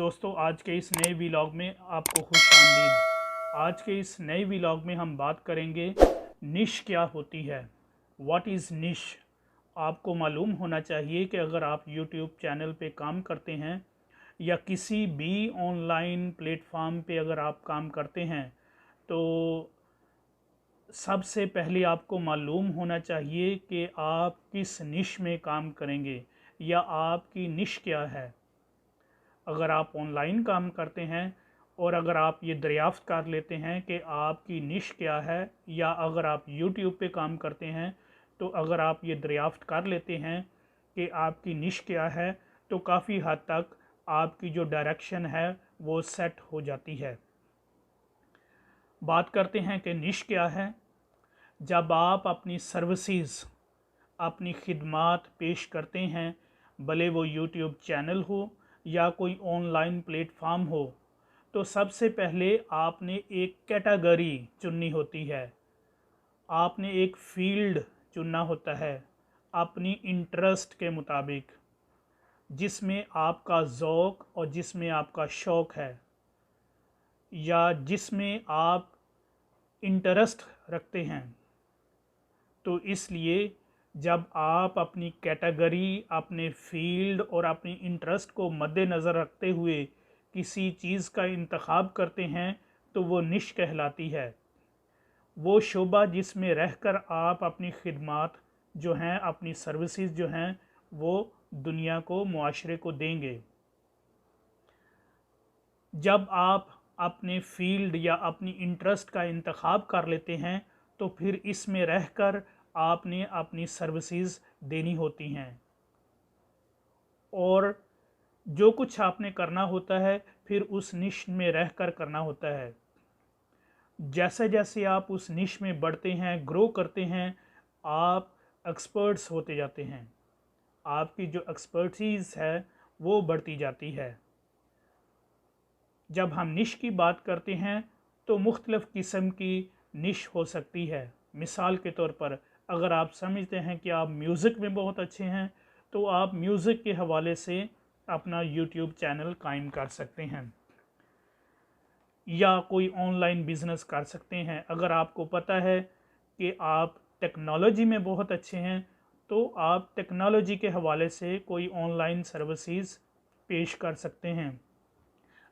दोस्तों, आज के इस नए व्लॉग में आपको खुशामदीद। आज के इस नए व्लॉग में हम बात करेंगे निश क्या होती है। व्हाट इज़ निश। आपको मालूम होना चाहिए कि अगर आप यूट्यूब चैनल पे काम करते हैं या किसी भी ऑनलाइन प्लेटफॉर्म पे अगर आप काम करते हैं तो सबसे पहले आपको मालूम होना चाहिए कि आप किस निश में काम करेंगे या आपकी निश क्या है। अगर आप ऑनलाइन काम करते हैं और अगर आप ये दरियाफ्त कर लेते हैं कि आपकी निश क्या है, या अगर आप यूट्यूब पे काम करते हैं तो अगर आप ये दरियाफ्त कर लेते हैं कि आपकी निश क्या है, तो काफ़ी हद तक आपकी जो डायरेक्शन है वो सेट हो जाती है। बात करते हैं कि निश क्या है। जब आप अपनी सर्विसेज, अपनी खिदमात पेश करते हैं, भले वो यूट्यूब चैनल हो या कोई ऑनलाइन प्लेटफॉर्म हो, तो सबसे पहले आपने एक कैटेगरी चुननी होती है। आपने एक फील्ड चुनना होता है अपनी इंटरेस्ट के मुताबिक, जिसमें आपका ज़ौक़ और जिसमें आपका शौक़ है या जिसमें आप इंटरेस्ट रखते हैं। तो इसलिए जब आप अपनी कैटेगरी, अपने फील्ड और अपनी इंटरेस्ट को मद्देनज़र रखते हुए किसी चीज़ का इंतखाब करते हैं तो वो निश कहलाती है। वो शोबा जिसमें रहकर आप अपनी खिदमात जो हैं, अपनी सर्विसेज जो हैं, वो दुनिया को, मुआशरे को देंगे। जब आप अपने फील्ड या अपनी इंटरेस्ट का इंतखाब कर लेते हैं तो फिर इसमें रहकर आपने अपनी सर्विसेज देनी होती हैं और जो कुछ आपने करना होता है फिर उस निश में रहकर करना होता है। जैसे जैसे आप उस निश में बढ़ते हैं, ग्रो करते हैं, आप एक्सपर्ट्स होते जाते हैं। आपकी जो एक्सपर्टीज़ है वो बढ़ती जाती है। जब हम निश की बात करते हैं तो मुख्तलिफ़ किस्म की निश हो सकती है। मिसाल के तौर पर अगर आप समझते हैं कि आप म्यूज़िक में बहुत अच्छे हैं तो आप म्यूज़िक के हवाले से अपना यूट्यूब चैनल कायम कर सकते हैं या कोई ऑनलाइन बिज़नेस कर सकते हैं। अगर आपको पता है कि आप टेक्नोलॉजी में बहुत अच्छे हैं तो आप टेक्नोलॉजी के हवाले से कोई ऑनलाइन सर्विसेज पेश कर सकते हैं।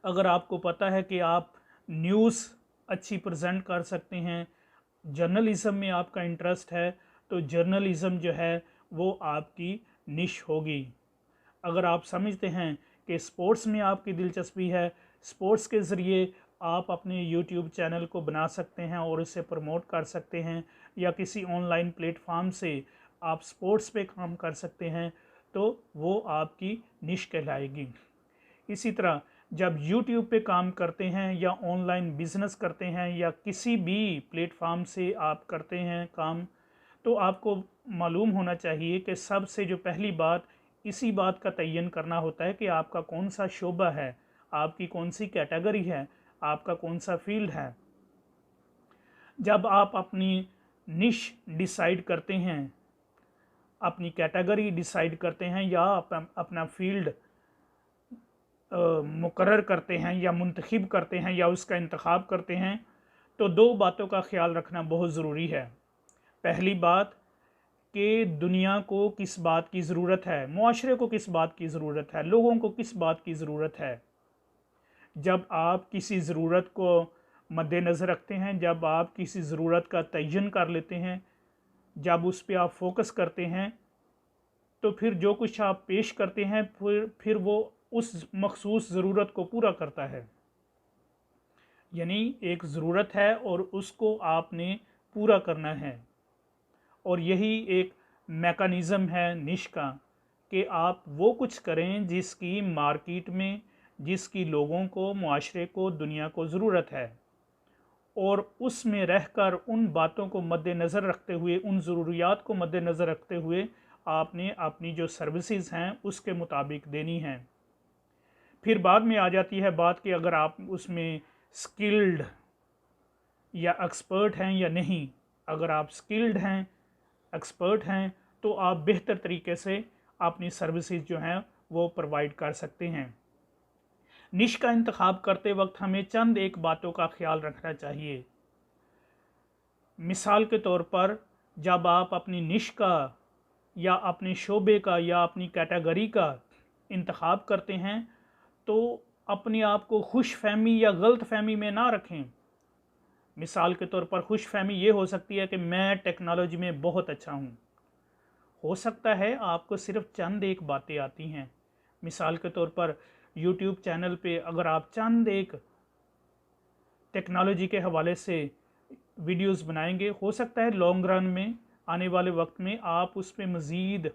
अगर आपको पता है कि आप न्यूज़ अच्छी प्रेजेंट कर सकते हैं, जर्नलिज़म में आपका इंटरेस्ट है, तो जर्नलिज़म जो है वो आपकी निश होगी। अगर आप समझते हैं कि स्पोर्ट्स में आपकी दिलचस्पी है, स्पोर्ट्स के ज़रिए आप अपने यूट्यूब चैनल को बना सकते हैं और इसे प्रमोट कर सकते हैं, या किसी ऑनलाइन प्लेटफॉर्म से आप स्पोर्ट्स पे काम कर सकते हैं, तो वो आपकी निश कहलाएगी। इसी तरह जब यूट्यूब पे काम करते हैं या ऑनलाइन बिज़नेस करते हैं या किसी भी प्लेटफॉर्म से आप करते हैं काम, तो आपको मालूम होना चाहिए कि सबसे जो पहली बात इसी बात का तयन करना होता है कि आपका कौन सा शोबा है, आपकी कौन सी कैटेगरी है, आपका कौन सा फील्ड है। जब आप अपनी निश डिसाइड करते हैं, अपनी कैटेगरी डिसाइड करते हैं या अपना फील्ड मुकर्रर करते हैं या मुंतखब करते हैं या उसका इंतखाब करते हैं, तो दो बातों का ख्याल रखना बहुत ज़रूरी है। पहली बात कि दुनिया को किस बात की ज़रूरत है, मुआशरे को किस बात की ज़रूरत है, लोगों को किस बात की ज़रूरत है। जब आप किसी ज़रूरत को मद्देनज़र रखते हैं, जब आप किसी ज़रूरत का तयन कर लेते हैं, जब उस पर आप फोकस करते हैं, तो फिर जो कुछ आप पेश करते हैं फिर वो उस मखसूस ज़रूरत को पूरा करता है। यानी एक ज़रूरत है और उसको आपने पूरा करना है, और यही एक मेकानिज़म है निश का कि आप वो कुछ करें जिसकी मार्केट में, जिसकी लोगों को, मुआशरे को, दुनिया को ज़रूरत है, और उसमें रहकर उन बातों को मद्देनज़र रखते हुए, उन ज़रूरियात को मद्देनज़र रखते हुए आपने अपनी जो सर्विसेज हैं उसके मुताबिक देनी हैं। फिर बाद में आ जाती है बात कि अगर आप उसमें स्किल्ड या एक्सपर्ट हैं या नहीं। अगर आप स्किल्ड हैं, एक्सपर्ट हैं, तो आप बेहतर तरीके से अपनी सर्विसेज जो हैं वो प्रोवाइड कर सकते हैं। निश का इंतखाब करते वक्त हमें चंद एक बातों का ख्याल रखना चाहिए। मिसाल के तौर पर जब आप अपनी निश का या अपने शोबे का या अपनी कैटेगरी का इंतखाब करते हैं तो अपने आप को खुश फहमी या गलत फहमी में ना रखें। मिसाल के तौर पर खुश फहमी ये हो सकती है कि मैं टेक्नोलॉजी में बहुत अच्छा हूँ। हो सकता है आपको सिर्फ चंद एक बातें आती हैं। मिसाल के तौर पर यूट्यूब चैनल पे अगर आप चंद एक टेक्नोलॉजी के हवाले से वीडियोस बनाएंगे, हो सकता है लॉन्ग रन में आने वाले वक्त में आप उस पर मज़ीद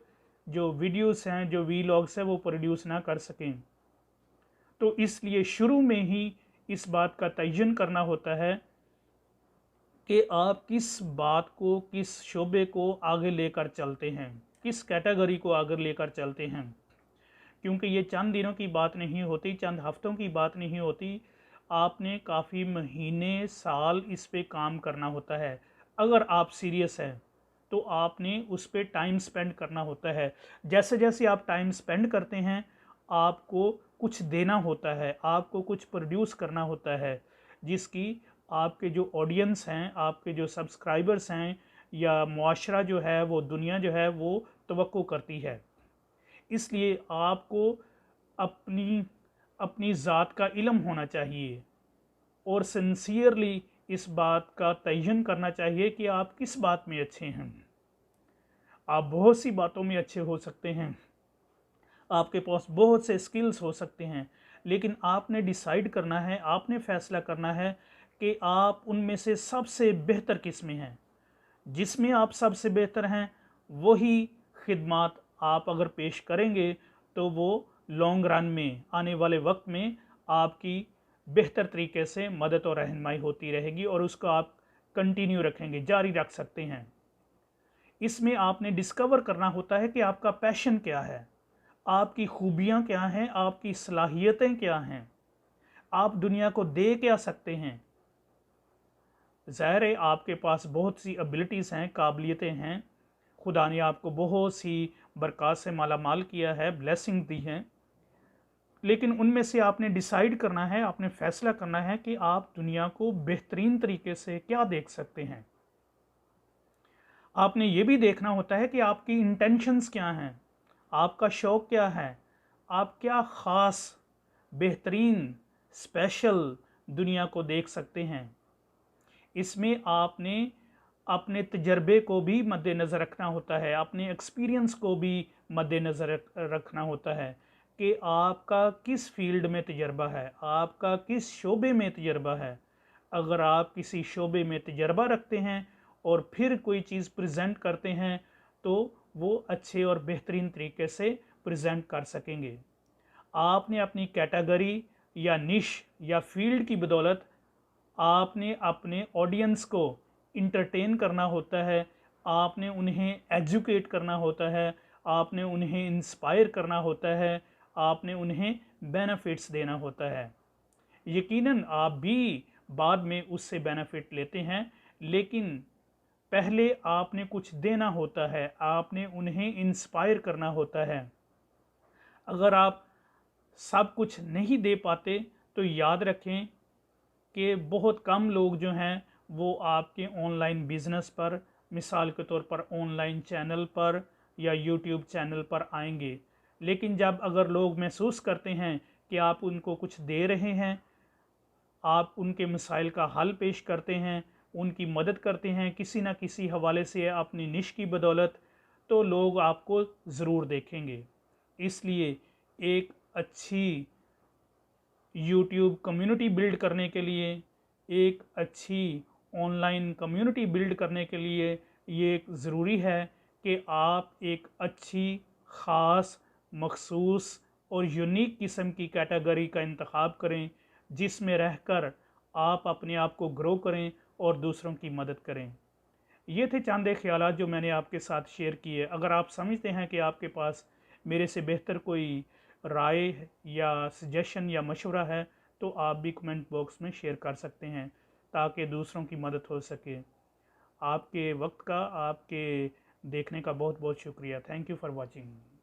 जो वीडियोस हैं, जो वीलॉग्स हैं, वो प्रोड्यूस ना कर सकें। तो इसलिए शुरू में ही इस बात का तयन करना होता है कि आप किस बात को, किस शोबे को आगे लेकर चलते हैं, किस कैटेगरी को आगे लेकर चलते हैं। क्योंकि ये चंद दिनों की बात नहीं होती, चंद हफ्तों की बात नहीं होती, आपने काफ़ी महीने, साल इस पे काम करना होता है। अगर आप सीरियस हैं तो आपने उस पर टाइम स्पेंड करना होता है। जैसे जैसे आप टाइम स्पेंड करते हैं आपको कुछ देना होता है, आपको कुछ प्रोड्यूस करना होता है, जिसकी आपके जो ऑडियंस हैं, आपके जो सब्सक्राइबर्स हैं या मुआशरा जो है, वो दुनिया जो है वो तवक्को करती है। इसलिए आपको अपनी अपनी ज़ात का इल्म होना चाहिए और सिंसियरली इस बात का तयन करना चाहिए कि आप किस बात में अच्छे हैं। आप बहुत सी बातों में अच्छे हो सकते हैं, आपके पास बहुत से स्किल्स हो सकते हैं, लेकिन आपने डिसाइड करना है, आपने फ़ैसला करना है कि आप उनमें से सबसे बेहतर किस में हैं। जिसमें आप सबसे बेहतर हैं वही खिदमात आप अगर पेश करेंगे तो वो लॉन्ग रन में आने वाले वक्त में आपकी बेहतर तरीके से मदद और रहनुमाई होती रहेगी और उसको आप कंटिन्यू रखेंगे, जारी रख सकते हैं। इसमें आपने डिस्कवर करना होता है कि आपका पैशन क्या है, आपकी खूबियाँ क्या हैं, आपकी सलाहियतें क्या हैं, आप दुनिया को दे क्या सकते हैं। ज़ाहिर है आपके पास बहुत सी एबिलिटीज़ हैं, काबिलियतें हैं, खुदा ने आपको बहुत सी बरक़ात से माला माल किया है, ब्लेसिंग दी हैं, लेकिन उनमें से आपने डिसाइड करना है, आपने फ़ैसला करना है कि आप दुनिया को बेहतरीन तरीके से क्या देख सकते हैं। आपने ये भी देखना होता है कि आपकी इंटेंशंस क्या हैं, आपका शौक़ क्या है, आप क्या ख़ास, बेहतरीन, स्पेशल दुनिया को देख सकते हैं। इसमें आपने अपने तजर्बे को भी मद्देनज़र रखना होता है, अपने एक्सपीरियंस को भी मद्देनज़र रखना होता है कि आपका किस फील्ड में तजर्बा है, आपका किस शोबे में तजर्बा है। अगर आप किसी शोबे में तजर्बा रखते हैं और फिर कोई चीज़ प्रेजेंट करते हैं तो वो अच्छे और बेहतरीन तरीके से प्रेजेंट कर सकेंगे। आपने अपनी कैटेगरी या निश या फील्ड की बदौलत आपने अपने ऑडियंस को इंटरटेन करना होता है, आपने उन्हें एजुकेट करना होता है, आपने उन्हें इंस्पायर करना होता है, आपने उन्हें बेनिफिट्स देना होता है। यकीनन आप भी बाद में उससे बेनिफिट लेते हैं, लेकिन पहले आपने कुछ देना होता है, आपने उन्हें इंस्पायर करना होता है। अगर आप सब कुछ नहीं दे पाते तो याद रखें कि बहुत कम लोग जो हैं वो आपके ऑनलाइन बिज़नेस पर, मिसाल के तौर पर ऑनलाइन चैनल पर या यूट्यूब चैनल पर आएंगे। लेकिन जब अगर लोग महसूस करते हैं कि आप उनको कुछ दे रहे हैं, आप उनके मसाइल का हल पेश करते हैं, उनकी मदद करते हैं किसी न किसी हवाले से अपनी निश की बदौलत, तो लोग आपको ज़रूर देखेंगे। इसलिए एक अच्छी यूट्यूब कम्युनिटी बिल्ड करने के लिए, एक अच्छी ऑनलाइन कम्युनिटी बिल्ड करने के लिए ये ज़रूरी है कि आप एक अच्छी, ख़ास, मखसूस और यूनिक किस्म की कैटेगरी का इंतखाब करें, जिसमें रहकर आप अपने आप को ग्रो करें और दूसरों की मदद करें। ये थे चंद एक ख्यालात जो मैंने आपके साथ शेयर किए। अगर आप समझते हैं कि आपके पास मेरे से बेहतर कोई राय या सजेशन या मशवरा है तो आप भी कमेंट बॉक्स में शेयर कर सकते हैं ताकि दूसरों की मदद हो सके। आपके वक्त का, आपके देखने का बहुत बहुत शुक्रिया। Thank you for watching.